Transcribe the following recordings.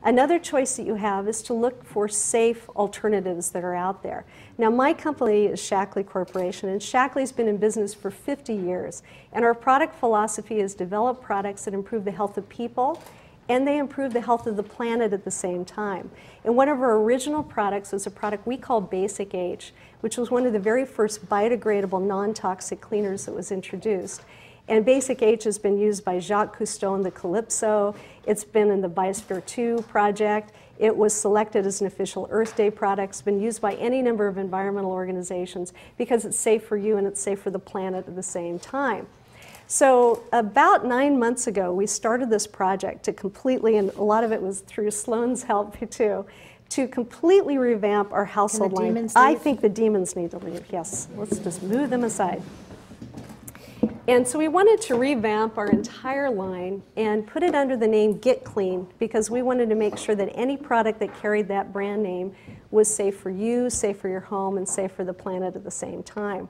Another choice that you have is to look for safe alternatives that are out there. Now, my company is Shaklee Corporation, and Shaklee's been in business for 50 years. And our product philosophy is develop products that improve the health of people, and they improve the health of the planet at the same time. And one of our original products was a product we call Basic H, which was one of the very first biodegradable, non-toxic cleaners that was introduced. And Basic H has been used by Jacques Cousteau in the Calypso. It's been in the Biosphere 2 project. It was selected as an official Earth Day product. It's been used by any number of environmental organizations because it's safe for you and it's safe for the planet at the same time. So about 9 months ago, we started this project to completely, and a lot of it was through Sloan's help too, to completely revamp our household line. I think the demons need to leave, yes. Let's just move them aside. And so we wanted to revamp our entire line and put it under the name Get Clean, because we wanted to make sure that any product that carried that brand name was safe for you, safe for your home, and safe for the planet at the same time.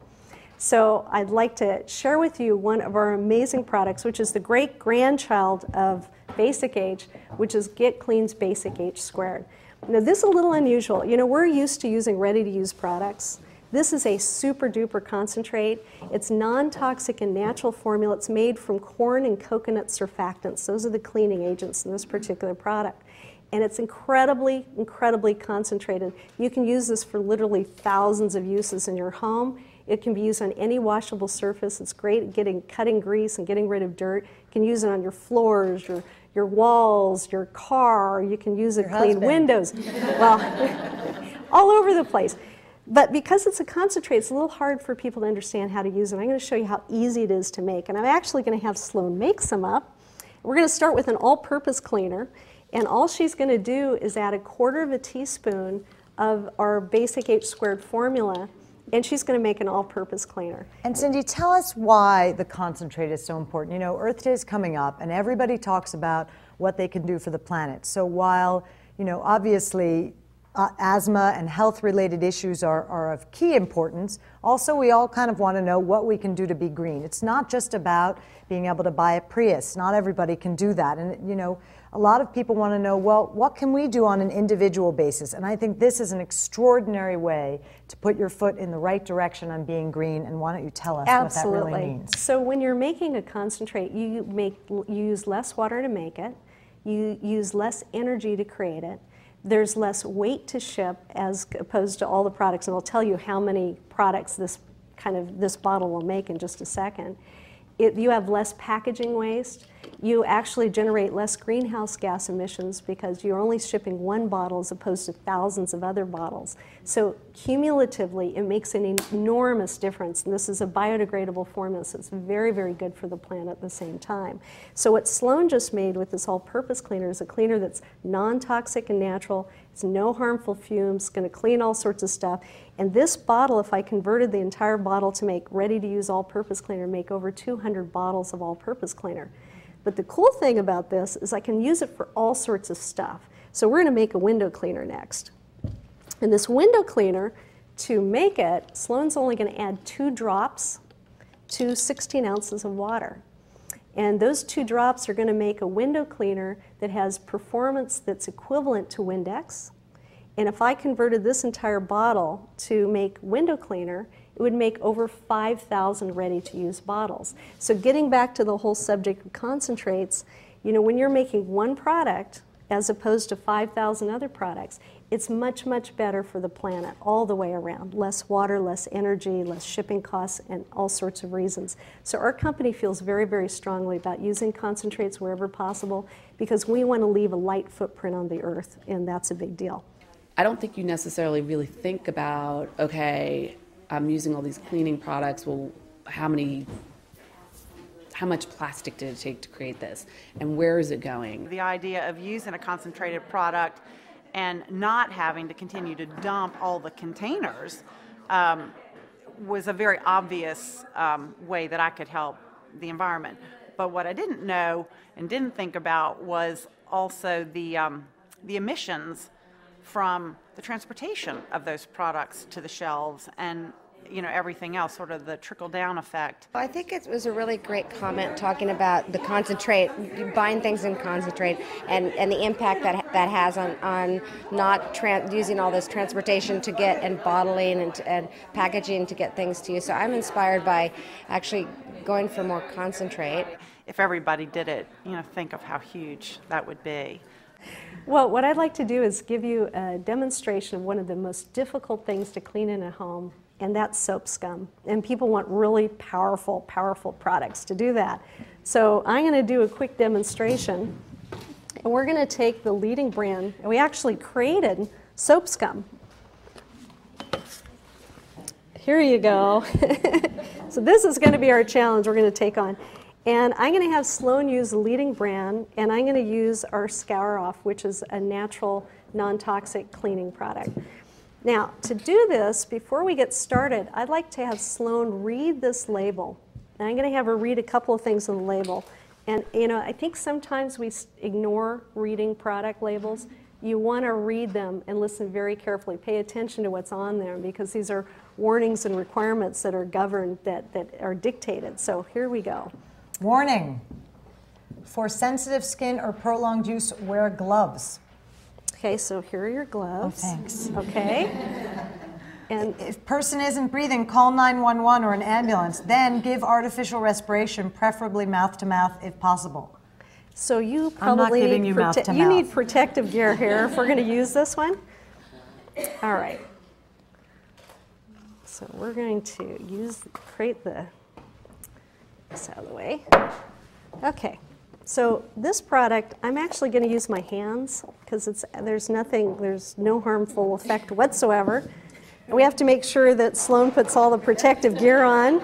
So I'd like to share with you one of our amazing products, which is the great-grandchild of Basic H, which is Get Clean's Basic H Squared. Now this is a little unusual. You know, we're used to using ready-to-use products. This is a super-duper concentrate. It's non-toxic and natural formula. It's made from corn and coconut surfactants. Those are the cleaning agents in this particular product. And it's incredibly, incredibly concentrated. You can use this for literally thousands of uses in your home. It can be used on any washable surface. It's great at cutting grease and getting rid of dirt. You can use it on your floors, your walls, your car. You can use it to clean windows. Well, all over the place. But because it's a concentrate, it's a little hard for people to understand how to use it. I'm going to show you how easy it is to make. And I'm actually going to have Sloan make some up. We're going to start with an all-purpose cleaner. And all she's going to do is add 1/4 teaspoon of our Basic H Squared formula. And she's going to make an all-purpose cleaner. And Cindy, tell us why the concentrate is so important. You know, Earth Day is coming up, and everybody talks about what they can do for the planet. So while, you know, obviously, asthma and health-related issues are of key importance, also we all kind of want to know what we can do to be green. It's not just about being able to buy a Prius. Not everybody can do that. And, you know, a lot of people want to know, well, what can we do on an individual basis? And I think this is an extraordinary way to put your foot in the right direction on being green. And why don't you tell us what that really means? So when you're making a concentrate, you use less water to make it. You use less energy to create it. There's less weight to ship as opposed to all the products, and I'll tell you how many products this bottle will make in just a second. You have less packaging waste. You actually generate less greenhouse gas emissions because you're only shipping one bottle as opposed to thousands of other bottles. So cumulatively, it makes an enormous difference. And this is a biodegradable formula, so it's very, very good for the planet at the same time. So what Sloan just made with this all-purpose cleaner is a cleaner that's non-toxic and natural. It's no harmful fumes, going to clean all sorts of stuff. And this bottle, if I converted the entire bottle to make ready-to-use all-purpose cleaner, make over 200 bottles of all-purpose cleaner. But the cool thing about this is I can use it for all sorts of stuff. So we're going to make a window cleaner next. And this window cleaner, to make it, Sloan's only going to add 2 drops to 16 ounces of water. And those 2 drops are going to make a window cleaner that has performance that's equivalent to Windex. And if I converted this entire bottle to make window cleaner, it would make over 5,000 ready-to-use bottles. So getting back to the whole subject of concentrates, you know, when you're making one product as opposed to 5,000 other products, it's much, much better for the planet all the way around. Less water, less energy, less shipping costs, and all sorts of reasons. So our company feels very, very strongly about using concentrates wherever possible because we want to leave a light footprint on the earth, and that's a big deal. I don't think you necessarily really think about, okay, I'm using all these cleaning products, well, how much plastic did it take to create this, and where is it going? The idea of using a concentrated product and not having to continue to dump all the containers was a very obvious way that I could help the environment. But what I didn't know and didn't think about was also the emissions from the transportation of those products to the shelves. And everything else, sort of the trickle-down effect. I think it was a really great comment talking about the concentrate, buying things in concentrate, and the impact that has on not using all this transportation to get and bottling and packaging to get things to you. So I'm inspired by actually going for more concentrate. If everybody did it, think of how huge that would be. Well, what I'd like to do is give you a demonstration of one of the most difficult things to clean in a home, and that's soap scum. And people want really powerful products to do that. So I'm going to do a quick demonstration, and we're going to take the leading brand, and we actually created soap scum. Here you go. So this is going to be our challenge we're going to take on. And I'm going to have Sloan use the leading brand, and I'm going to use our Scour Off, which is a natural, non-toxic cleaning product. Now, to do this, before we get started, I'd like to have Sloan read this label. And I'm going to have her read a couple of things on the label. And, I think sometimes we ignore reading product labels. You want to read them and listen very carefully. Pay attention to what's on there, because these are warnings and requirements that are governed, that are dictated. So here we go. Warning: for sensitive skin or prolonged use, wear gloves. Okay, so here are your gloves. Oh, thanks. Okay. And if person isn't breathing, call 911 or an ambulance. Then give artificial respiration, preferably mouth to mouth if possible. so you I'm not probably giving need you mouth to you mouth. need protective gear here if we're going to use this one. All right. So we're going to create this out of the way. Okay. So this product, I'm actually going to use my hands because there's no harmful effect whatsoever. And we have to make sure that Sloan puts all the protective gear on,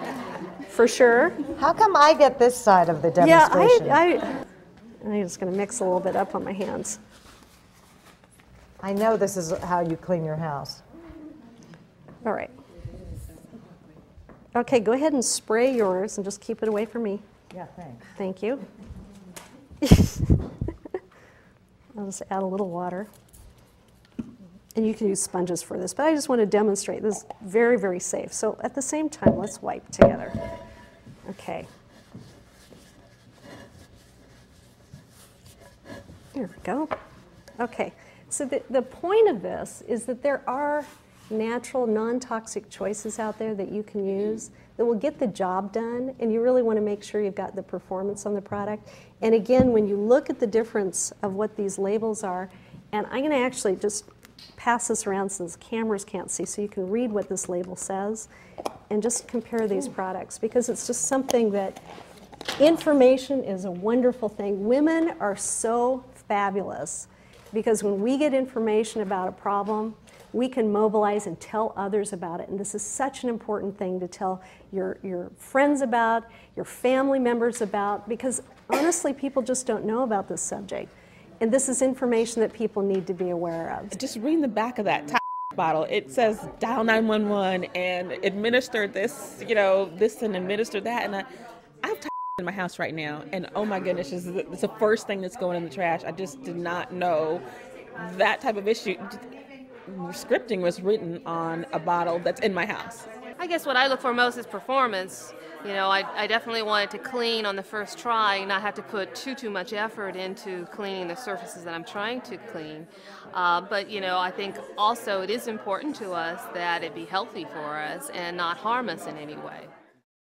for sure. How come I get this side of the demonstration? Yeah, I'm just going to mix a little bit up on my hands. I know this is how you clean your house. All right. Okay, go ahead and spray yours and just keep it away from me. Yeah, thanks. Thank you. I'll just add a little water. And you can use sponges for this, but I just want to demonstrate this is very, very safe. So at the same time, let's wipe together. Okay. There we go. Okay, so the point of this is that there are natural, non-toxic choices out there that you can use that will get the job done, and you really want to make sure you've got the performance on the product. And again, when you look at the difference of what these labels are, and I'm going to actually just pass this around since cameras can't see, so you can read what this label says, and just compare these products, because it's just something that information is a wonderful thing. Women are so fabulous, because when we get information about a problem, we can mobilize and tell others about it. And this is such an important thing to tell your friends about, your family members about, because honestly, people just don't know about this subject. And this is information that people need to be aware of. Just reading the back of that bottle, it says dial 911 and administer this, this and administer that. And I have in my house right now, and oh my goodness, it's the first thing that's going in the trash. I just did not know that type of issue. Scripting was written on a bottle that's in my house. I guess what I look for most is performance. I definitely wanted to clean on the first try and not have to put too much effort into cleaning the surfaces that I'm trying to clean. But I think also it is important to us that it be healthy for us and not harm us in any way.